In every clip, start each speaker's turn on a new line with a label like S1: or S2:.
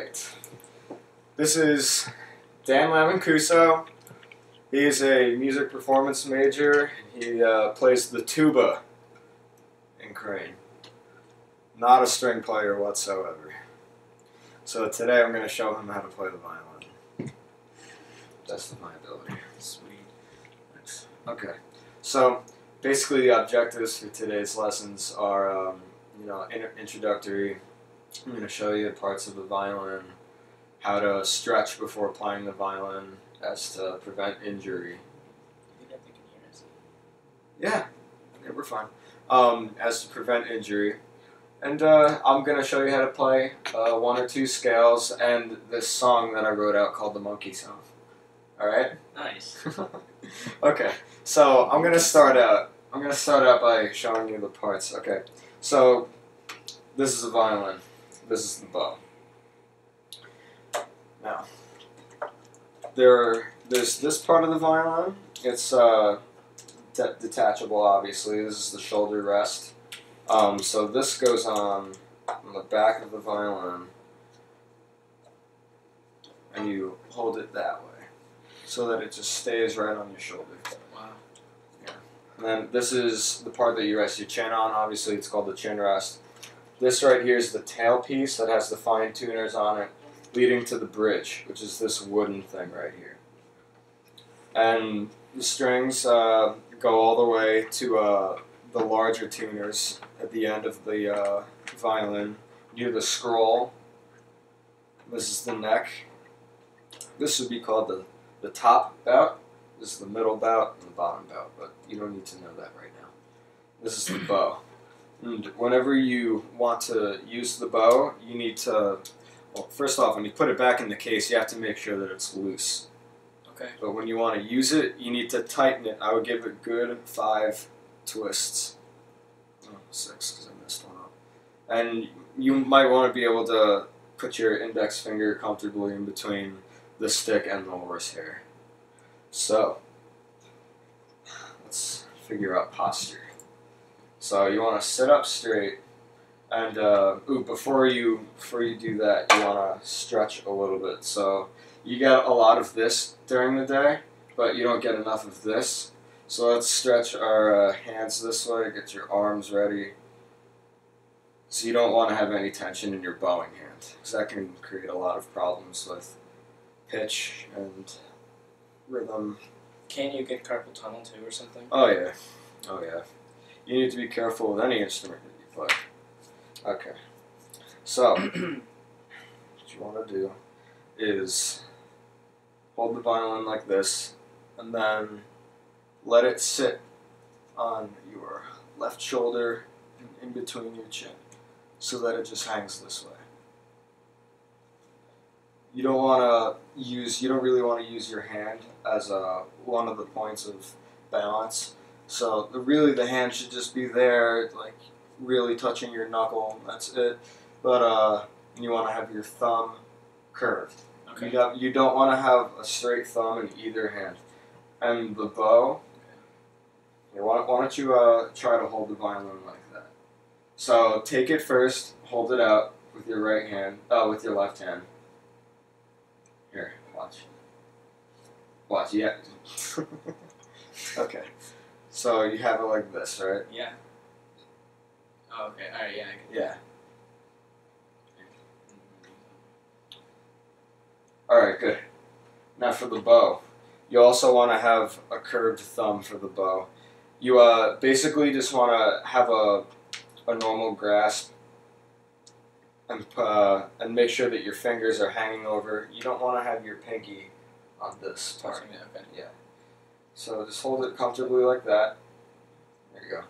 S1: Alright. This is Dan Lamancuso. He is a music performance major. He plays the tuba in Crane. Not a string player whatsoever. So today I'm going to show him how to play the violin. Best of my ability. Sweet. Thanks. Okay. So basically the objectives for today's lessons are, introductory. I'm going to show you parts of the violin, how to stretch before playing the violin as to prevent injury.
S2: You think they can hear us?
S1: Yeah, we're fine. As to prevent injury. And I'm going to show you how to play one or two scales and this song that I wrote out called the Monkey Song. Alright?
S2: Nice.
S1: Okay, so I'm going to start out by showing you the parts. Okay, so this is a violin. This is the bow. Now, there's this part of the violin. It's detachable, obviously. This is the shoulder rest. So this goes on the back of the violin, and you hold it that way, so that it just stays right on your shoulder.
S2: Wow.
S1: Yeah. And then this is the part that you rest your chin on. Obviously, it's called the chin rest. This right here is the tailpiece that has the fine tuners on it, leading to the bridge, which is this wooden thing right here. And the strings go all the way to the larger tuners at the end of the violin. Near the scroll. This is the neck. This would be called the top bout. This is the middle bout and the bottom bout, but you don't need to know that right now. This is the bow. And whenever you want to use the bow, you need to, well, first off, when you put it back in the case, you have to make sure that it's loose.
S2: Okay.
S1: But when you want to use it, you need to tighten it. I would give it good 5 twists. Oh, 6, because I messed one up. And you might want to be able to put your index finger comfortably in between the stick and the horsehair. So, let's figure out posture. So you want to sit up straight, and before you do that, you want to stretch a little bit. So you get a lot of this during the day, but you don't get enough of this. So let's stretch our hands this way, get your arms ready. So you don't want to have any tension in your bowing hand, because that can create a lot of problems with pitch and rhythm.
S2: Can't you get carpal tunnel too or something?
S1: Oh yeah, oh yeah. You need to be careful with any instrument that you play. Okay, so what you want to do is hold the violin like this, and then let it sit on your left shoulder and in between your chin, so that it just hangs this way. You don't really want to use your hand as one of the points of balance. So really the hand should just be there, like really touching your knuckle. That's it. But you want to have your thumb curved.
S2: Okay.
S1: You don't want to have a straight thumb in either hand. And the bow. Here, why don't you try to hold the violin like that? So take it first, hold it out with your right hand, with your left hand. Here, watch. Watch, yeah. Okay. So you have it like this, right?
S2: Yeah. Oh, okay. All right. Yeah. I can.
S1: Yeah. All right. Good. Now for the bow, you also want to have a curved thumb for the bow. You basically just want to have a normal grasp and make sure that your fingers are hanging over. You don't want to have your pinky on this part.
S2: Okay.
S1: Yeah. So just hold it comfortably like that. There you go.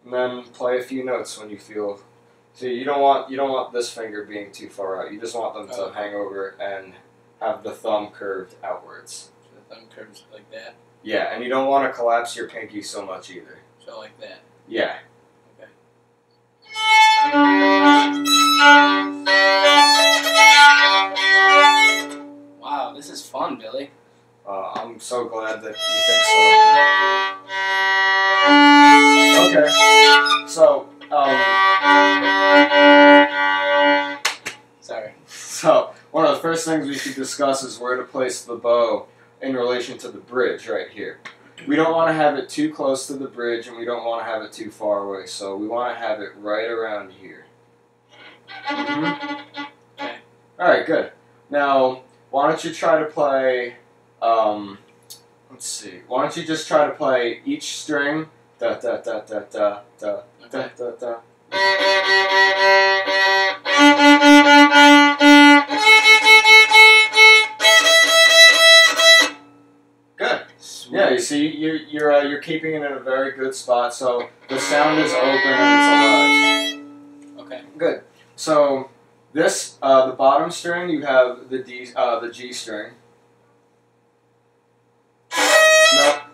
S1: And then play a few notes when you feel. So you don't want this finger being too far out. You just want them to hang over and have the thumb curved outwards.
S2: So the thumb curves like that.
S1: Yeah, and you don't want to collapse your pinky so much either.
S2: So like that.
S1: Yeah.
S2: Okay. Wow, this is fun, Billy.
S1: I'm so glad that you think so. Okay. So,
S2: Sorry.
S1: first things we should discuss is where to place the bow in relation to the bridge right here. We don't want to have it too close to the bridge, and we don't want to have it too far away, so we want to have it right around here.
S2: Okay.
S1: Alright, good. Now, why don't you try to play, let's see, why don't you just try to play each string, da da da da da da da da da. Good.
S2: Sweet.
S1: Yeah, you see, you're keeping it in a very good spot, so the sound is open and it's alive.
S2: Okay.
S1: Good. So this, the bottom string, you have the the G string.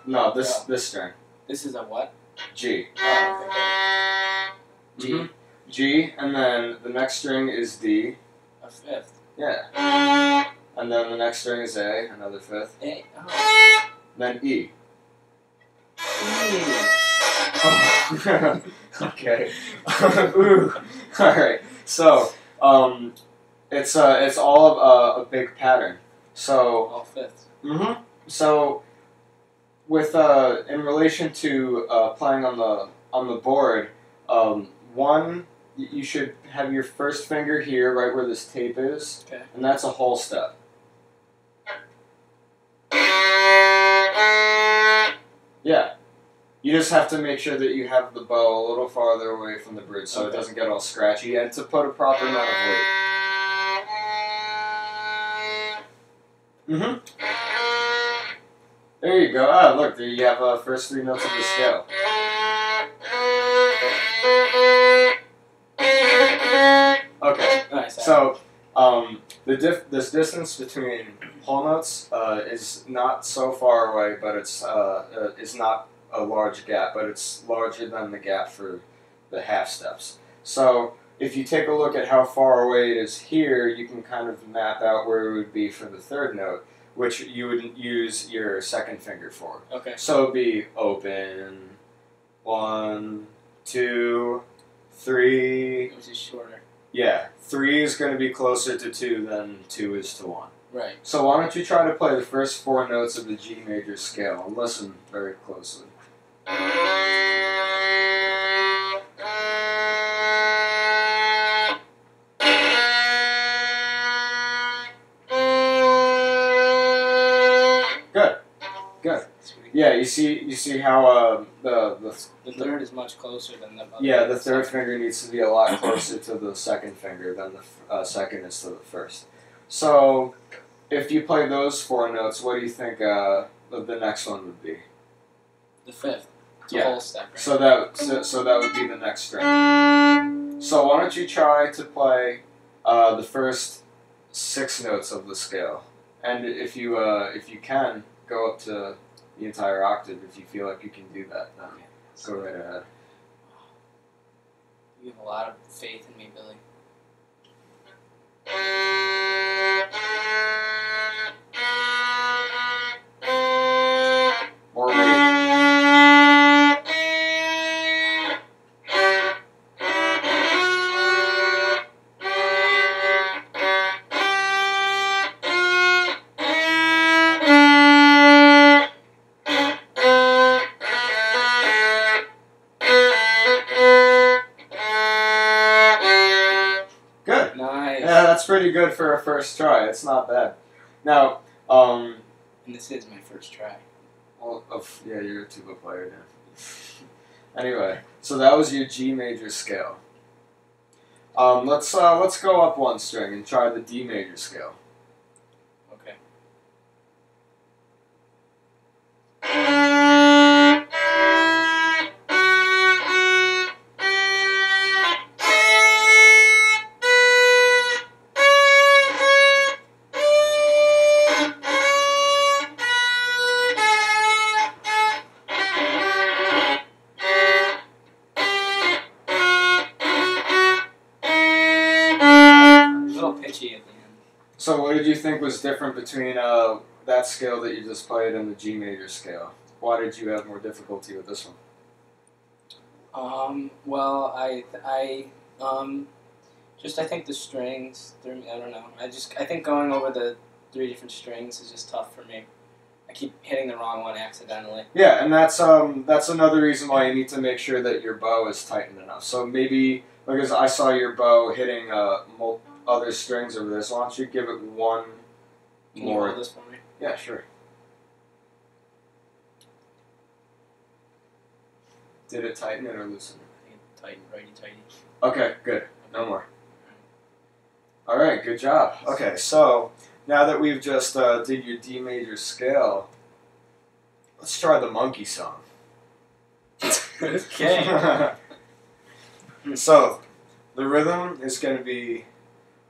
S1: No, this string.
S2: This is a what?
S1: G.
S2: Oh, okay. G.
S1: G, and then the next string is D.
S2: A fifth.
S1: Yeah. And then the next string is A, another fifth.
S2: A. Oh.
S1: Then E.
S2: E.
S1: Oh. Okay. Ooh. All right. So, it's all of a big pattern. So.
S2: All fifths.
S1: So, with in relation to playing on the board, one, you should have your first finger here, right where this tape is,
S2: Okay.
S1: and that's a whole step. Yeah. You just have to make sure that you have the bow a little farther away from the bridge so it doesn't get all scratchy, and to put a proper amount of weight. There you go. Ah, look, there you have first three notes of the scale. Okay.
S2: Nice.
S1: So, this distance between whole notes is not so far away, but it's is not a large gap, but it's larger than the gap for the half steps. So, if you take a look at how far away it is here, you can kind of map out where it would be for the third note, which you would use your second finger for.
S2: Okay.
S1: So it'd be open, 1, 2, 3.
S2: Which is shorter.
S1: Yeah, 3 is going to be closer to 2 than 2 is to 1.
S2: Right.
S1: So why don't you try to play the first 4 notes of the G major scale and listen very closely. Good. Good.
S2: Sweet.
S1: Yeah, you see how the
S2: third is much closer than the other.
S1: yeah, the third finger needs to be a lot closer to the second finger than the second is to the first. So, if you play those 4 notes, what do you think the next one would be?
S2: The fifth. It's
S1: Yeah.
S2: a whole step. Right?
S1: So that would be the next string. So why don't you try to play the first 6 notes of the scale, and if you can, go up to the entire octave if you feel like you can do that. Then go right ahead.
S2: You have a lot of faith in me, Billy.
S1: More weight. Good.
S2: Nice.
S1: Yeah, that's pretty good for a first try. It's not bad. Now,
S2: And this is my first try.
S1: well, yeah, you're a tuba player now. Anyway, so that was your G major scale. Let's go up 1 string and try the D major scale.
S2: Okay. Pitchy at the end.
S1: So what did you think was different between that scale that you just played and the G major scale? Why did you have more difficulty with this one?
S2: Well, I Just I think the strings threw me. I don't know. I think going over the 3 different strings is just tough for me. I keep hitting the wrong one accidentally.
S1: Yeah, and that's another reason why you need to make sure that your bow is tightened enough. So maybe because I saw your bow hitting other strings over this, why don't you give it one
S2: Can you
S1: more?
S2: hold this for me?
S1: Yeah, sure. Did it tighten it or loosen it?
S2: I think it tightened, righty-tighty.
S1: Okay, good. No more. All right, good job. Okay, so now that we've just did your D major scale, let's try the monkey song.
S2: Okay.
S1: So the rhythm is going to be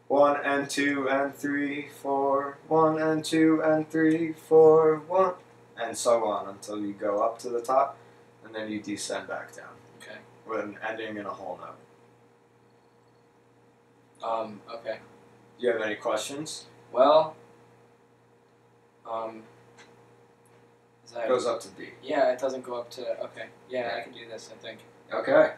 S1: 1 and 2 and 3, 4, 1 and 2 and 3, 4, 1, and so on until you go up to the top, and then you descend back down.
S2: Okay.
S1: With an ending in a whole note.
S2: Okay.
S1: Do you have any questions?
S2: Well,
S1: It goes up to B.
S2: Yeah, it doesn't go up to. Okay. Yeah, I can do this. I think.
S1: Okay.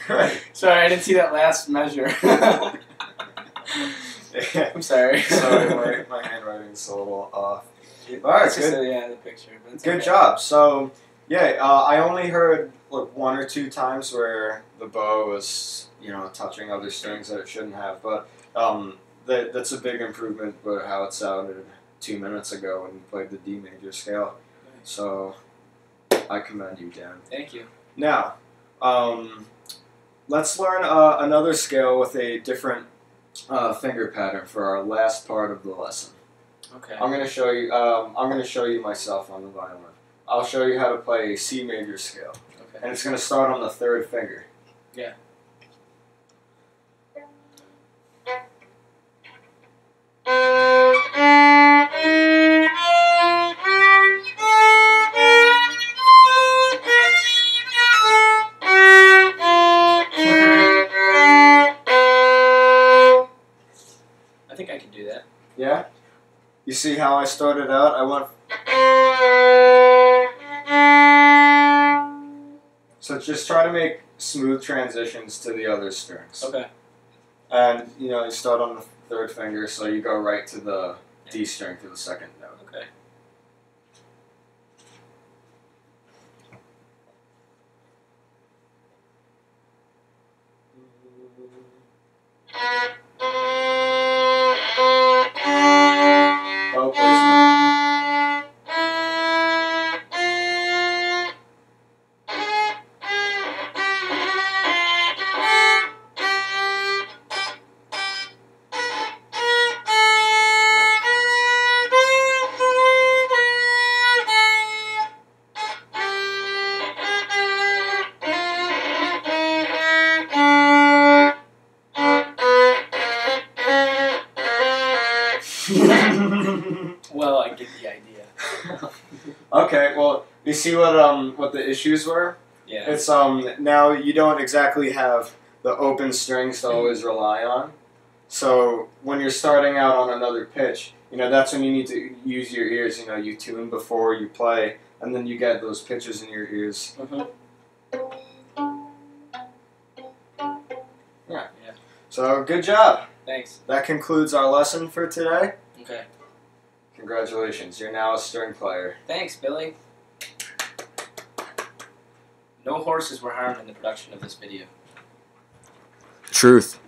S1: Great.
S2: Sorry, I didn't see that last measure. I'm sorry.
S1: Sorry, my handwriting's a little off. Alright,
S2: It's just
S1: good.
S2: the picture. But it's
S1: Good
S2: okay.
S1: job. So, yeah, I only heard like 1 or 2 times where the bow was, touching other strings that it shouldn't have. But that's a big improvement with how it sounded 2 minutes ago when you played the D major scale. So, I commend you, Dan.
S2: Thank you.
S1: Now, let's learn another scale with a different finger pattern for our last part of the lesson.
S2: Okay.
S1: I'm going to show you. I'm going to show you myself on the violin. I'll show you how to play a C major scale,
S2: Okay.
S1: and it's going to start on the 3rd finger.
S2: Yeah. I think I can do that.
S1: Yeah. You see how I started out? I went. So just try to make smooth transitions to the other strings.
S2: Okay.
S1: And you start on the 3rd finger, so you go right to the D string for the 2nd note.
S2: Okay.
S1: Bow placement.
S2: Well, I get the idea.
S1: Okay, well, you see what the issues were?
S2: Yeah.
S1: It's now you don't exactly have the open strings to always rely on. So when you're starting out on another pitch, that's when you need to use your ears. You tune before you play, and then you get those pitches in your ears. Yeah. So good job.
S2: Thanks.
S1: That concludes our lesson for today.
S2: Okay.
S1: Congratulations, you're now a string player.
S2: Thanks, Billy. No horses were harmed in the production of this video.
S1: Truth.